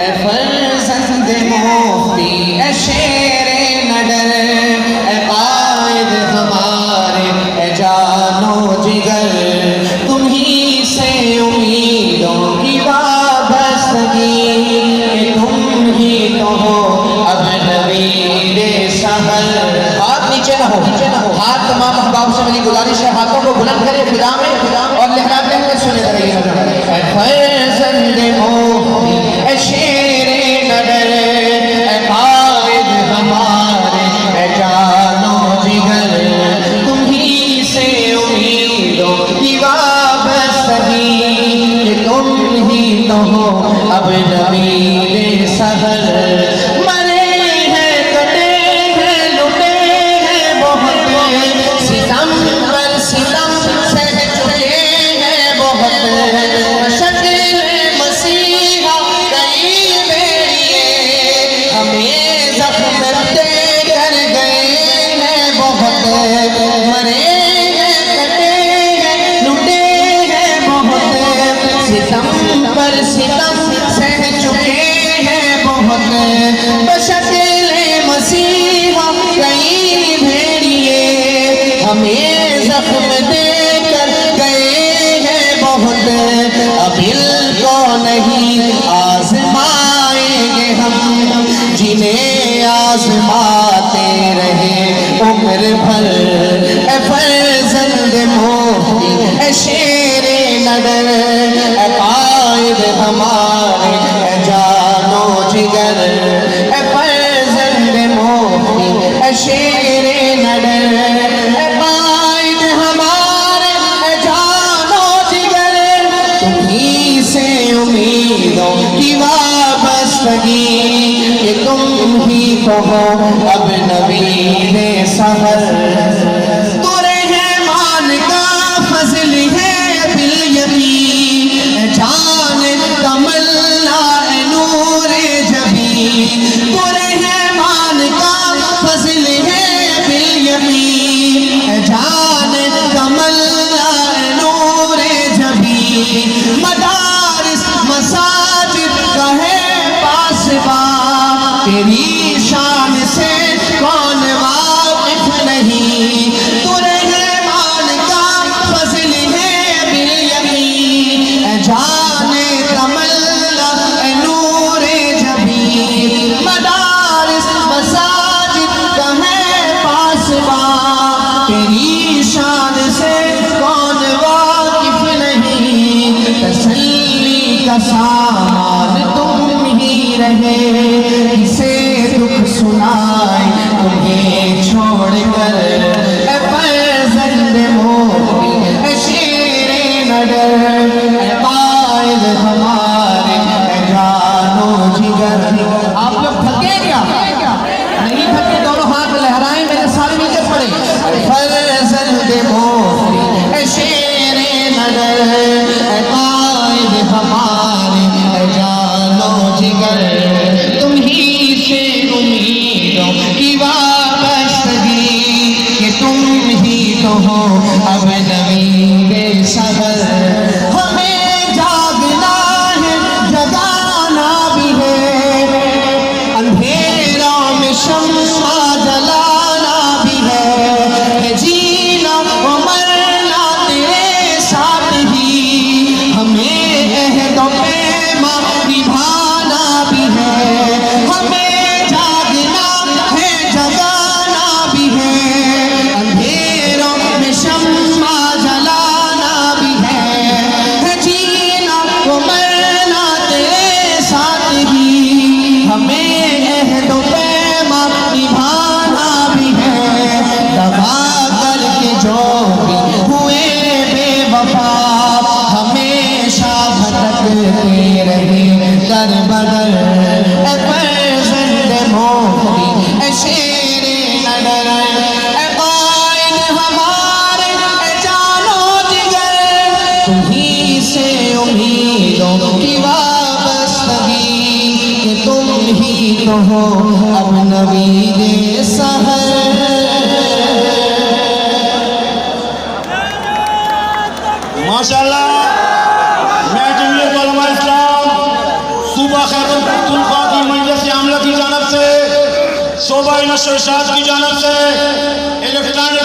اے فرزند مفتی اے شیر نڈر اے قائد ہمارے اے جان و جگر تم ہی سے امیدوں کی وابستگی کہ تم ہی تو ہو اب نوید سحر ہاتھ نیچے نہ ہو ہاتھ تمام احباب سے میری گزارش ہے ہاتھوں کو بلند کرے فضا میں اور لہراتے ہوئے سنے رہیے اے فرزند مفتی اے شیر نڈر اے قائد ہمارے اے جان و جگر تم ہی سے امیدوں کی وابستگی کہ تم ہی تو ہو اب نوید سحر مرے ہیں کٹے ہیں لٹے ہیں بہت ستم پر ستم سہ چکے ہیں بہت شکل مسیحا کئی بیڑیے ہمیں زخم دے کر گئے ہیں بہت مرے ہیں کٹے ہیں لٹے ہیں بہت ستم پر ستم سہ چکے ہیں بہت بشکل مسیحا کئی بھیڑیے ہمیں زخم دے کر گئے ہیں بہت اب ان کو نہیں آزمائیں گے ہم جنہیں آزماتے رہے عمر بھر اے فرزند مفتی اے شیر نڈر اے قائد ہمارے اے جان و جگر اے فرزند مفتی اے شیر نڈر اے قائد ہمارے اے جان و جگر تم ہی سے امیدوں کی وابستگی کہ تم ہی تو ہو اب نوید سحر تو رحمان کا فضل ہے بالیقین جان تمنا اے نور جبین تو رحمان کا فضل ہے بالیقین جان تمنا اے نور جبین مدارس مساجد کا ہے پاسبان تیری شان سے کون واقف نہیں تو رحمان کا فضل ہے بالیقین اے جان تمنا اے نور جبین مدارس مساجد کا ہے پاسبان تیری شان سے کون واقف نہیں تسلی کا سامان تم ہی رہے کسے دکھ سنائے تمہیں چھوڑ کر اے فرزند مفتی اے شیر نڈر اے قائد ہمارے اے جان و جگر آپ لوگ تھکے کیا نہیں تھکے دونوں ہاتھ لہرائیں میرے ساتھ مل کے پڑھیں فرزند مفتی اے شیر نڈر اے قائد ہمارے اے جان و جگر تم ہی سے امیدوں کی وابستگی کہ تم ہی تو ہو اب نوید سحر ہمیں جاگنا ہے جگانا بھی ہے اندھیروں میں شمع جلانا بھی ہے جینا و مرنا تیرے ساتھ ہی ہمیں عہد و پیما نبھانا بھی ہے ہمیں جاگنا ہے جگانا بھی ہے اندھیروں میں شمع جلانا بھی ہے جینا و مرنا تیرے ساتھ ہی ہمیں عہد و پیما نبھانا بھی ہے دبا کر کے جو بھی ہوئے بے وفا ہمیشہ بھٹکتے رہے در بدر اے فرزند مفتی اے شیر نڈر اے قائد ہمارے اے جان و جگر تم ہی سے امیدوں کی وابستگی کہ تم ہی تو ہو اب نوید سحر ماشاءاللہ میں جمعیت علماء اسلام صوبہ خیبر پختونخوا صوبہ نشر ارشاد کی جانب سے الیکٹرانک